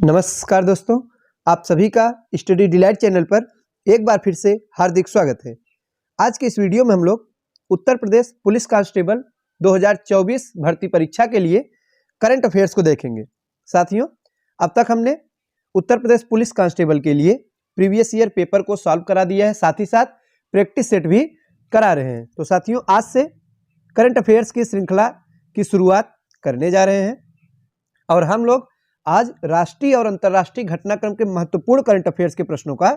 नमस्कार दोस्तों, आप सभी का स्टडी डिलाइट चैनल पर एक बार फिर से हार्दिक स्वागत है। आज के इस वीडियो में हम लोग उत्तर प्रदेश पुलिस कांस्टेबल 2024 भर्ती परीक्षा के लिए करंट अफेयर्स को देखेंगे। साथियों, अब तक हमने उत्तर प्रदेश पुलिस कांस्टेबल के लिए प्रीवियस ईयर पेपर को सॉल्व करा दिया है, साथ ही साथ प्रैक्टिस सेट भी करा रहे हैं। तो साथियों, आज से करंट अफेयर्स की श्रृंखला की शुरुआत करने जा रहे हैं और हम लोग आज राष्ट्रीय और अंतर्राष्ट्रीय घटनाक्रम के महत्वपूर्ण करंट अफेयर्स के प्रश्नों का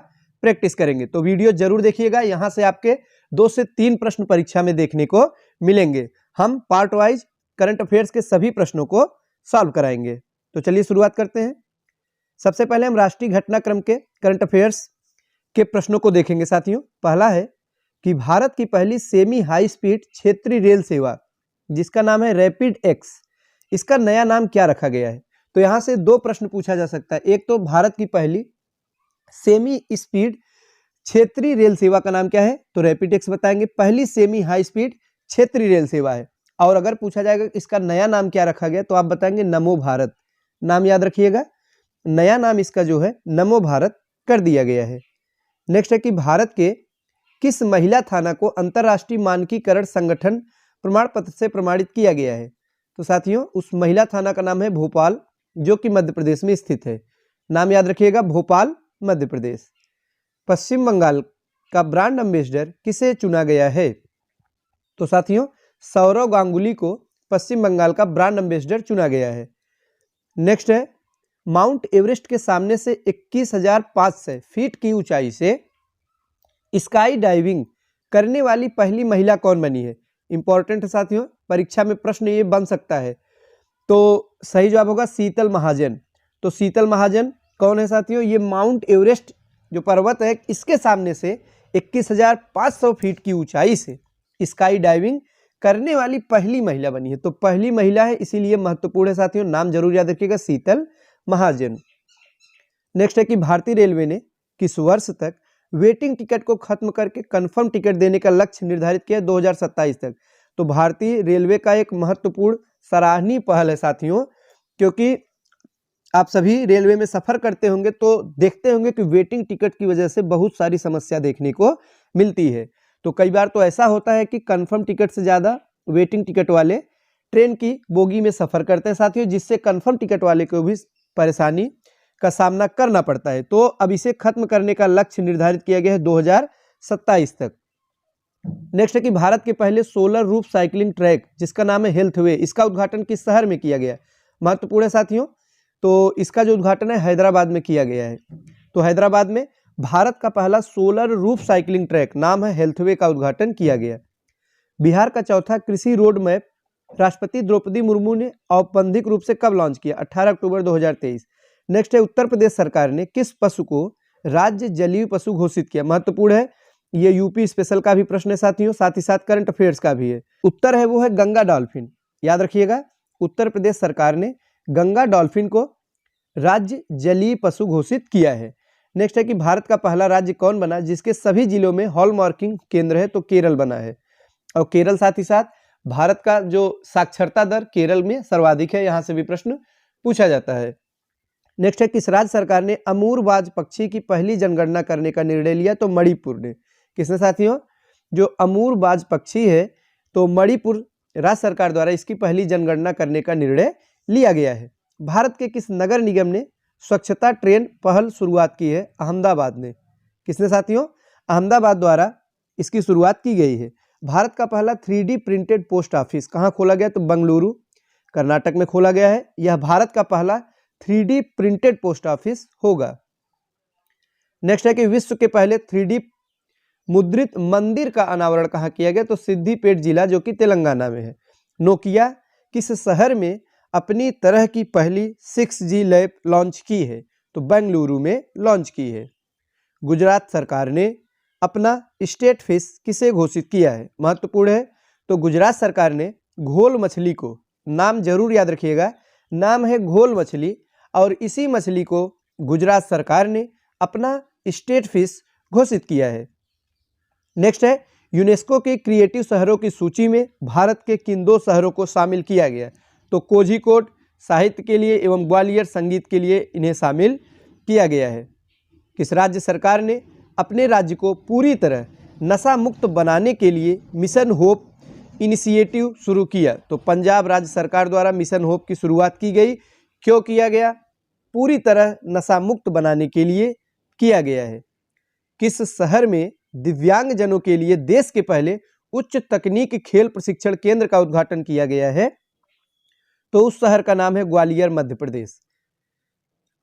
प्रैक्टिस करेंगे। तो वीडियो जरूर देखिएगा, यहां से आपके 2 से 3 प्रश्न परीक्षा में देखने को मिलेंगे। हम पार्ट वाइज करंट अफेयर्स के सभी प्रश्नों को सॉल्व कराएंगे। तो चलिए शुरुआत करते हैं। सबसे पहले हम राष्ट्रीय घटनाक्रम के करंट अफेयर्स के प्रश्नों को देखेंगे। साथियों, पहला है कि भारत की पहली सेमी हाई स्पीड क्षेत्रीय रेल सेवा जिसका नाम है रैपिड एक्स, इसका नया नाम क्या रखा गया है? तो यहां से 2 प्रश्न पूछा जा सकता है। एक तो भारत की पहली सेमी स्पीड क्षेत्रीय रेल सेवा का नाम क्या है? तो रैपिड एक्स बताएंगे। पहली सेमी हाई स्पीड क्षेत्रीय रेल सेवा है। और अगर पूछा जाएगा इसका नया नाम क्या रखा गया, तो आप बताएंगे नमो भारत। नाम याद रखिएगा, नया नाम इसका जो है नमो भारत कर दिया गया है। नेक्स्ट है कि भारत के किस महिला थाना को अंतर्राष्ट्रीय मानकीकरण संगठन प्रमाण पत्र से प्रमाणित किया गया है? तो साथियों, उस महिला थाना का नाम है भोपाल, जो कि मध्य प्रदेश में स्थित है। नाम याद रखिएगा, भोपाल, मध्य प्रदेश। पश्चिम बंगाल का ब्रांड एम्बेसडर किसे चुना गया है? तो साथियों, सौरव गांगुली को पश्चिम बंगाल का ब्रांड एम्बेसडर चुना गया है। नेक्स्ट है, माउंट एवरेस्ट के सामने से 21,500 फीट की ऊंचाई से स्काई डाइविंग करने वाली पहली महिला कौन बनी है? इंपॉर्टेंट है साथियों, परीक्षा में प्रश्न ये बन सकता है। तो सही जवाब होगा शीतल महाजन। तो शीतल महाजन कौन है साथियों? ये माउंट एवरेस्ट जो पर्वत है, इसके सामने से 21,500 फीट की ऊंचाई से स्काई डाइविंग करने वाली पहली महिला बनी है। तो पहली महिला है, इसीलिए महत्वपूर्ण है साथियों। नाम जरूर याद रखिएगा, शीतल महाजन। नेक्स्ट है कि भारतीय रेलवे ने किस वर्ष तक वेटिंग टिकट को खत्म करके कंफर्म टिकट देने का लक्ष्य निर्धारित किया? 2027 तक। तो भारतीय रेलवे का एक महत्वपूर्ण सराहनीय पहल है साथियों, क्योंकि आप सभी रेलवे में सफर करते होंगे तो देखते होंगे कि वेटिंग टिकट की वजह से बहुत सारी समस्या देखने को मिलती है। तो कई बार तो ऐसा होता है कि कंफर्म टिकट से ज़्यादा वेटिंग टिकट वाले ट्रेन की बोगी में सफर करते हैं साथियों, जिससे कंफर्म टिकट वाले को भी परेशानी का सामना करना पड़ता है। तो अब इसे खत्म करने का लक्ष्य निर्धारित किया गया है 2027 तक। नेक्स्ट है कि भारत के पहले सोलर रूफ साइकिलिंग ट्रैक जिसका नाम है हेल्थ वे, इसका उद्घाटन किस शहर में किया गया? महत्वपूर्ण है साथियों। तो इसका जो उद्घाटन है हैदराबाद में किया गया है। तो हैदराबाद में भारत का पहला सोलर रूफ साइकिलिंग ट्रैक नाम है हेल्थ वे का उद्घाटन किया गया। बिहार का चौथा कृषि रोड मैप राष्ट्रपति द्रौपदी मुर्मू ने औपबंधिक रूप से कब लॉन्च किया? 18 अक्टूबर 2023। नेक्स्ट है, उत्तर प्रदेश सरकार ने किस पशु को राज्य जलीय पशु घोषित किया? महत्वपूर्ण है, ये यूपी स्पेशल का भी प्रश्न है साथियों, साथ ही साथ करंट अफेयर्स का भी है। उत्तर है वो है गंगा डॉल्फिन। याद रखिएगा, उत्तर प्रदेश सरकार ने गंगा डॉल्फिन को राज्य जलीय पशु घोषित किया है। नेक्स्ट है कि भारत का पहला राज्य कौन बना जिसके सभी जिलों में हॉलमार्किंग केंद्र है? तो केरल बना है। और केरल साथ ही साथ भारत का जो साक्षरता दर केरल में सर्वाधिक है, यहां से भी प्रश्न पूछा जाता है। नेक्स्ट है, किस राज्य सरकार ने अमूरबाज पक्षी की पहली जनगणना करने का निर्णय लिया? तो मणिपुर ने। किसने साथियों? जो अमूरबाज पक्षी है, तो मणिपुर राज्य सरकार द्वारा इसकी पहली जनगणना करने का निर्णय लिया गया है। भारत के किस नगर निगम ने स्वच्छता ट्रेन पहल शुरुआत की है? अहमदाबाद ने। किसने साथियों? अहमदाबाद द्वारा इसकी शुरुआत की गई है। भारत का पहला 3D प्रिंटेड पोस्ट ऑफिस कहाँ खोला गया? तो बेंगलुरु, कर्नाटक में खोला गया है। यह भारत का पहला 3D प्रिंटेड पोस्ट ऑफिस होगा। नेक्स्ट है कि विश्व के पहले 3D मुद्रित मंदिर का अनावरण कहाँ किया गया? तो सिद्दीपेट जिला, जो कि तेलंगाना में है। नोकिया किस शहर में अपनी तरह की पहली 6G लैब लॉन्च की है? तो बेंगलुरु में लॉन्च की है। गुजरात सरकार ने अपना स्टेट फिश किसे घोषित किया है? महत्वपूर्ण है, तो गुजरात सरकार ने घोल मछली को, नाम जरूर याद रखिएगा, नाम है घोल मछली, और इसी मछली को गुजरात सरकार ने अपना स्टेट फिश घोषित किया है। नेक्स्ट है, यूनेस्को के क्रिएटिव शहरों की सूची में भारत के किन 2 शहरों को शामिल किया गया? तो कोझिकोड साहित्य के लिए एवं ग्वालियर संगीत के लिए इन्हें शामिल किया गया है। किस राज्य सरकार ने अपने राज्य को पूरी तरह नशा मुक्त बनाने के लिए मिशन होप इनिशिएटिव शुरू किया? तो पंजाब राज्य सरकार द्वारा मिशन होप की शुरुआत की गई। क्यों किया गया? पूरी तरह नशा मुक्त बनाने के लिए किया गया है। किस शहर में दिव्यांग जनों के लिए देश के पहले उच्च तकनीक खेल प्रशिक्षण केंद्र का उद्घाटन किया गया है? तो उस शहर का नाम है ग्वालियर, मध्य प्रदेश।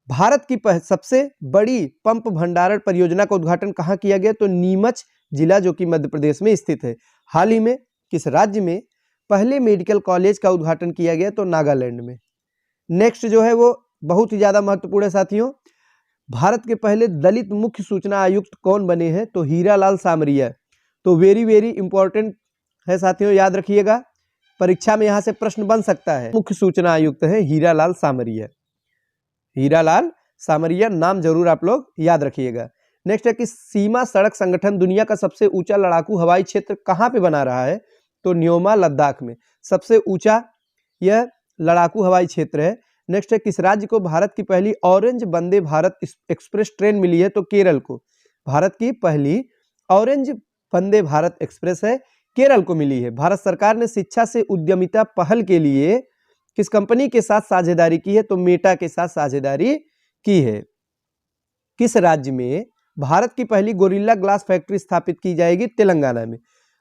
भारत की सबसे बड़ी पंप भंडारण परियोजना का उद्घाटन कहाँ किया गया? तो नीमच जिला, जो कि मध्य प्रदेश में स्थित है। हाल ही में किस राज्य में पहले मेडिकल कॉलेज का उद्घाटन किया गया? तो नागालैंड में। नेक्स्ट जो है वो बहुत ही ज्यादा महत्वपूर्ण है साथियों। भारत के पहले दलित मुख्य सूचना आयुक्त कौन बने हैं? तो हीरालाल सामरिया। तो वेरी वेरी इंपॉर्टेंट है साथियों, याद रखिएगा, परीक्षा में यहां से प्रश्न बन सकता है। मुख्य सूचना आयुक्त है हीरालाल सामरिया। हीरालाल सामरिया नाम जरूर आप लोग याद रखिएगा। नेक्स्ट है कि सीमा सड़क संगठन दुनिया का सबसे ऊंचा लड़ाकू हवाई क्षेत्र कहां पे बना रहा है? तो न्योमा, लद्दाख में सबसे ऊंचा यह लड़ाकू हवाई क्षेत्र है। नेक्स्ट है किस राज्य को भारत की पहली orange Vande Bharat express train मिली है? तो केरल को। भारत की पहली ऑरेंज वंदे भारत एक्सप्रेस है केरल को मिली है। भारत सरकार ने शिक्षा से उद्यमिता पहल के लिए किस कंपनी के साथ साझेदारी की है? तो मेटा के साथ साझेदारी की है। किस राज्य में भारत की पहली गोरिल्ला ग्लास फैक्ट्री स्थापित की जाएगी? तेलंगाना में।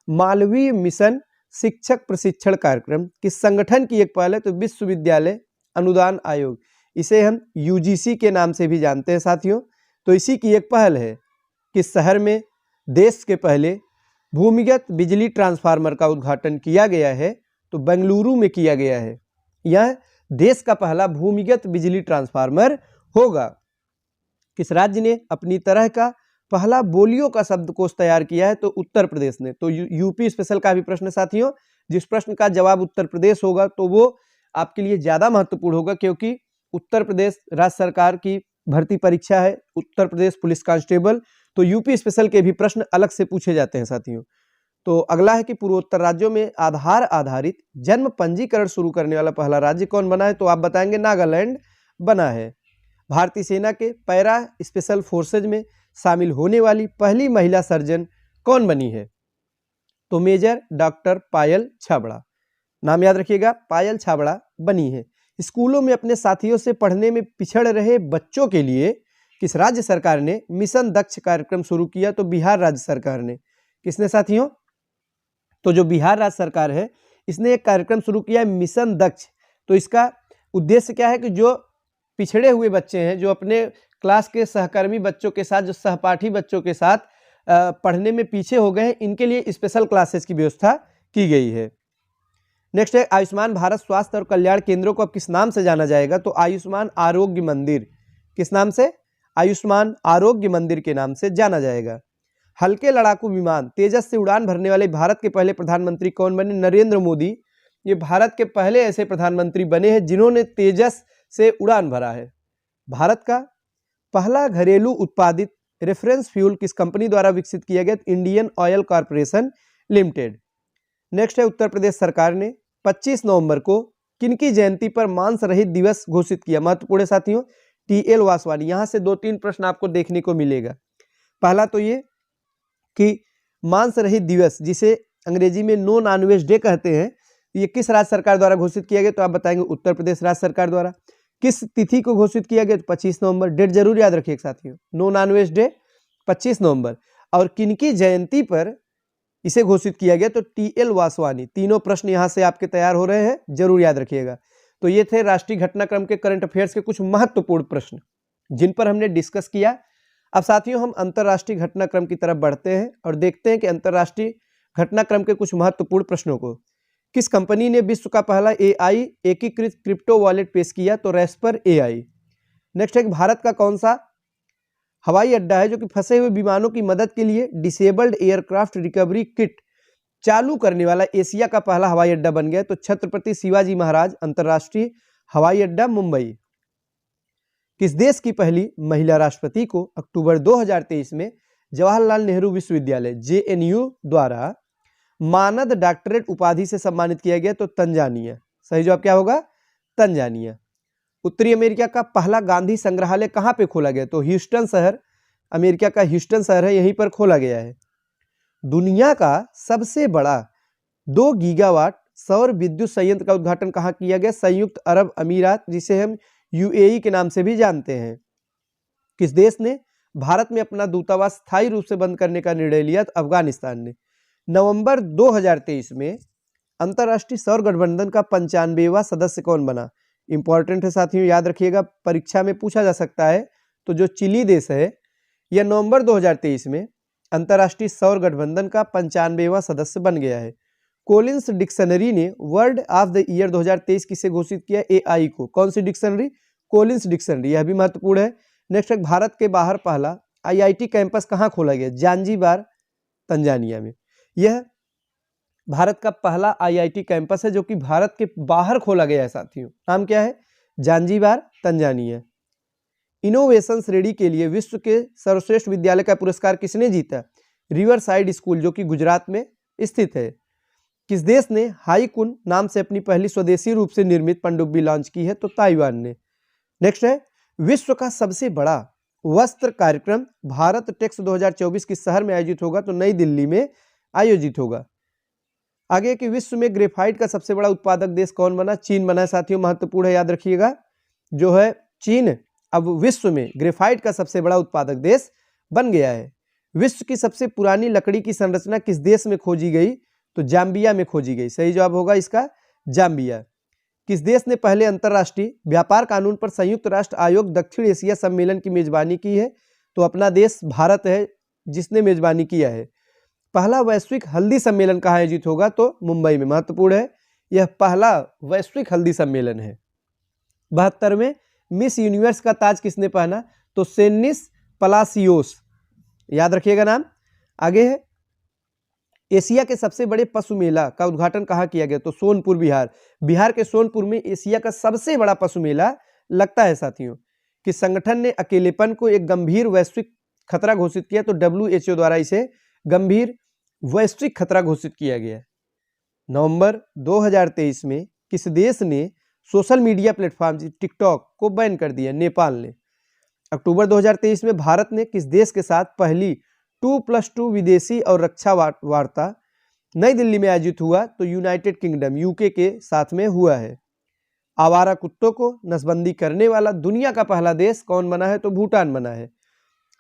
मालवीय मिशन शिक्षक प्रशिक्षण कार्यक्रम किस संगठन की एक पहल है? तो विश्वविद्यालय अनुदान आयोग, इसे हम यूजीसी के नाम से भी जानते हैं साथियों। तो इसी की एक पहल है। किस शहर में देश के पहले भूमिगत बिजली ट्रांसफार्मर का उद्घाटन किया गया है? तो बेंगलुरु में किया गया है। यह देश का पहला भूमिगत बिजली ट्रांसफार्मर होगा। किस राज्य ने अपनी तरह का पहला बोलियो का शब्दकोश तैयार किया है? तो उत्तर प्रदेश ने। तो यूपी स्पेशल का भी प्रश्न साथियों, जिस प्रश्न का जवाब उत्तर प्रदेश होगा तो वो आपके लिए ज्यादा महत्वपूर्ण होगा, क्योंकि उत्तर प्रदेश राज्य सरकार की भर्ती परीक्षा है, उत्तर प्रदेश पुलिस कांस्टेबल। तो यूपी स्पेशल के भी प्रश्न अलग से पूछे जाते हैं साथियों। तो अगला है कि पूर्वोत्तर राज्यों में आधार आधारित जन्म पंजीकरण शुरू करने वाला पहला राज्य कौन बना है? तो आप बताएंगे नागालैंड बना है। भारतीय सेना के पैरा स्पेशल फोर्सेज में शामिल होने वाली पहली महिला सर्जन कौन बनी है? तो मेजर डॉक्टर पायल छाबड़ा। नाम याद रखिएगा, पायल छाबड़ा बनी है। स्कूलों में अपने साथियों से पढ़ने में पिछड़ रहे बच्चों के लिए किस राज्य सरकार ने मिशन दक्ष कार्यक्रम शुरू किया? तो बिहार राज्य सरकार ने। किसने साथियों? तो जो बिहार राज्य सरकार है इसने एक कार्यक्रम शुरू किया है मिशन दक्ष। तो इसका उद्देश्य क्या है कि जो पिछड़े हुए बच्चे हैं, जो अपने क्लास के सहकर्मी बच्चों के साथ, जो सहपाठी बच्चों के साथ पढ़ने में पीछे हो गए हैं, इनके लिए स्पेशल क्लासेस की व्यवस्था की गई है। नेक्स्ट है आयुष्मान भारत स्वास्थ्य और कल्याण केंद्रों को अब किस नाम से जाना जाएगा? तो आयुष्मान आरोग्य मंदिर। किस नाम से? आयुष्मान आरोग्य मंदिर के नाम से जाना जाएगा। हल्के लड़ाकू विमान तेजस से उड़ान भरने वाले भारत के पहले प्रधानमंत्री कौन बने? नरेंद्र मोदी। ये भारत के पहले ऐसे प्रधानमंत्री बने हैं जिन्होंने तेजस से उड़ान भरा है। भारत का पहला घरेलू उत्पादित रेफरेंस फ्यूल किस कंपनी द्वारा विकसित किया गया? Indian oil corporation limited. Next है उत्तर प्रदेश सरकार ने 25 नवंबर को किनकी जयंती पर मांस रहित दिवस घोषित किया? महत्वपूर्ण साथियों, टीएल वासवानी। यहां से 2-3 प्रश्न आपको देखने को मिलेगा। पहला तो ये कि मांस रहित दिवस, जिसे अंग्रेजी में नो नॉनवेज डे कहते हैं, ये किस राज्य सरकार द्वारा घोषित किया गया? तो आप बताएंगे उत्तर प्रदेश राज्य सरकार द्वारा। किस तिथि को घोषित किया गया? तो 25 नवंबर। डेट जरूर याद रखिए साथियों, नो नॉनवेज डे 25 नवंबर। और किनकी जयंती पर इसे घोषित किया गया? तो टीएल वासवानी। तीनों प्रश्न यहां से आपके तैयार हो रहे हैं, जरूर याद रखिएगा। तो ये थे राष्ट्रीय घटनाक्रम के करंट अफेयर्स के कुछ महत्वपूर्ण प्रश्न जिन पर हमने डिस्कस किया। अब साथियों हम अंतर्राष्ट्रीय घटनाक्रम की तरफ बढ़ते हैं और देखते हैं कि अंतर्राष्ट्रीय घटनाक्रम के कुछ महत्वपूर्ण प्रश्नों को। किस कंपनी ने विश्व का पहला एआई एकीकृत क्रिप्टो वॉलेट पेश किया? तो रेस्पर एआई। नेक्स्ट है कि भारत का कौन सा हवाई अड्डा है जो कि फंसे हुए विमानों की मदद के लिए डिसेबल्ड एयरक्राफ्ट रिकवरी किट चालू करने वाला एशिया का पहला हवाई अड्डा बन गया? तो छत्रपति शिवाजी महाराज अंतर्राष्ट्रीय हवाई अड्डा मुंबई। किस देश की पहली महिला राष्ट्रपति को अक्टूबर 2023 में जवाहरलाल नेहरू विश्वविद्यालय जेएनयू द्वारा मानद डॉक्टरेट उपाधि से सम्मानित किया गया? तो तंजानिया। सही जवाब क्या होगा? तंजानिया। उत्तरी अमेरिका का पहला गांधी संग्रहालय कहाँ पे खोला गया? तो ह्यूस्टन शहर, अमेरिका का ह्यूस्टन शहर है, यहीं पर खोला गया है। दुनिया का सबसे बड़ा 2 गीगावाट सौर विद्युत संयंत्र का उद्घाटन कहाँ किया गया? संयुक्त अरब अमीरात, जिसे हम यूएई के नाम से भी जानते हैं। किस देश ने भारत में अपना दूतावास स्थायी रूप से बंद करने का निर्णय लिया? तो अफगानिस्तान ने। नवंबर 2023 में अंतर्राष्ट्रीय सौर गठबंधन का 95वां सदस्य कौन बना? इंपॉर्टेंट है साथियों, याद रखिएगा, परीक्षा में पूछा जा सकता है। तो जो चिली देश है, यह नवंबर 2023 में अंतर्राष्ट्रीय सौर गठबंधन का 95वां सदस्य बन गया है। कोलिंस डिक्शनरी ने वर्ड ऑफ द ईयर 2023 किसे घोषित किया? एआई को। कौन सी डिक्शनरी? कोलिंस डिक्शनरी, यह भी महत्वपूर्ण है। नेक्स्ट है, भारत के बाहर पहला आईआईटी कैंपस कहाँ खोला गया? जांजीबार, तंजानिया में। यह भारत का पहला आईआईटी कैंपस है जो कि भारत के बाहर खोला गया है साथियों। नाम क्या है? Zanzibar, Tanzania. इनोवेशन श्रेणी के लिए विश्व के सर्वश्रेष्ठ विद्यालय का पुरस्कार किसने जीता? रिवर साइड स्कूल, जो कि गुजरात में स्थित है। किस देश ने हाईकुन नाम से अपनी पहली स्वदेशी रूप से निर्मित पनडुब्बी लॉन्च की है? तो ताइवान ने। नेक्स्ट है, विश्व का सबसे बड़ा वस्त्र कार्यक्रम भारत टेक्स 2024 किस शहर में आयोजित होगा? तो नई दिल्ली में आयोजित होगा। आगे कि विश्व में ग्रेफाइट का सबसे बड़ा उत्पादक देश कौन बना? चीन बना है साथियों, महत्वपूर्ण है, याद रखिएगा। जो है चीन अब विश्व में ग्रेफाइट का सबसे बड़ा उत्पादक देश बन गया है। विश्व की सबसे पुरानी लकड़ी की संरचना किस देश में खोजी गई? तो जाम्बिया में खोजी गई। सही जवाब होगा इसका जाम्बिया। किस देश ने पहले अंतर्राष्ट्रीय व्यापार कानून पर संयुक्त राष्ट्र आयोग दक्षिण एशिया सम्मेलन की मेजबानी की है? तो अपना देश भारत है जिसने मेजबानी किया है। पहला वैश्विक हल्दी सम्मेलन कहाँ आयोजित होगा? तो मुंबई में, महत्वपूर्ण है, यह पहला वैश्विक हल्दी सम्मेलन है। 72वें मिस यूनिवर्स का ताज किसने पहना? तो सेनिस पलासियोस, याद रखिएगा नाम। आगे है, एशिया के सबसे बड़े पशु मेला का उद्घाटन कहाँ किया गया? तो सोनपुर, बिहार। बिहार के सोनपुर में एशिया का सबसे बड़ा पशु मेला लगता है साथियों। किस संगठन ने अकेलेपन को एक गंभीर वैश्विक खतरा घोषित किया? तो डब्ल्यूएचओ द्वारा इसे गंभीर वैश्विक खतरा घोषित किया गया। नवंबर 2023 में किस देश ने सोशल मीडिया प्लेटफॉर्म टिकटॉक को बैन कर दिया? नेपाल ने। अक्टूबर 2023 में भारत ने किस देश के साथ पहली 2+2 विदेशी और रक्षा वार्ता नई दिल्ली में आयोजित हुआ? तो यूनाइटेड किंगडम, यूके के साथ में हुआ है। आवारा कुत्तों को नसबंदी करने वाला दुनिया का पहला देश कौन बना है? तो भूटान बना है।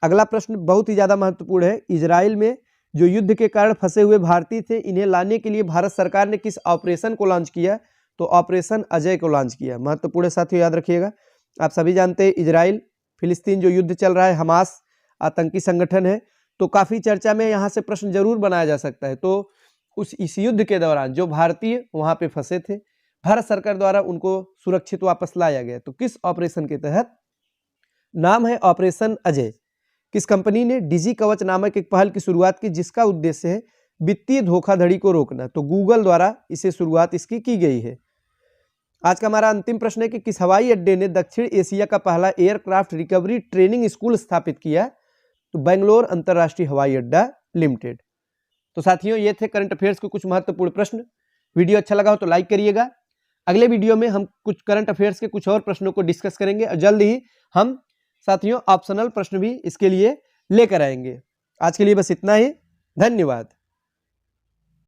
अगला प्रश्न बहुत ही ज्यादा महत्वपूर्ण है। इजराइल में जो युद्ध के कारण फंसे हुए भारतीय थे, इन्हें लाने के लिए भारत सरकार ने किस ऑपरेशन को लॉन्च किया? तो ऑपरेशन अजय को लॉन्च किया। महत्वपूर्ण साथियों, याद रखिएगा। आप सभी जानते हैं इजराइल फिलिस्तीन जो युद्ध चल रहा है, हमास आतंकी संगठन है, तो काफी चर्चा में यहाँ से प्रश्न जरूर बनाया जा सकता है। तो इस युद्ध के दौरान जो भारतीय वहां पे फंसे थे, भारत सरकार द्वारा उनको सुरक्षित वापस लाया गया। तो किस ऑपरेशन के तहत? नाम है ऑपरेशन अजय। किस कंपनी ने डिजी कवच नामक एक पहल की शुरुआत की जिसका उद्देश्य है वित्तीय धोखाधड़ी को रोकना? तो गूगल द्वारा इसे शुरुआत इसकी की गई है। आज का हमारा अंतिम प्रश्न है कि किस हवाई अड्डे ने दक्षिण एशिया का पहला एयरक्राफ्ट रिकवरी ट्रेनिंग स्कूल स्थापित किया? तो बेंगलोर अंतर्राष्ट्रीय हवाई अड्डा लिमिटेड। तो साथियों, ये थे करंट अफेयर्स के कुछ महत्वपूर्ण प्रश्न। वीडियो अच्छा लगा हो तो लाइक करिएगा। अगले वीडियो में हम कुछ करंट अफेयर्स के कुछ और प्रश्नों को डिस्कस करेंगे और जल्द ही हम साथियों ऑप्शनल प्रश्न भी इसके लिए लेकर आएंगे। आज के लिए बस इतना ही। धन्यवाद।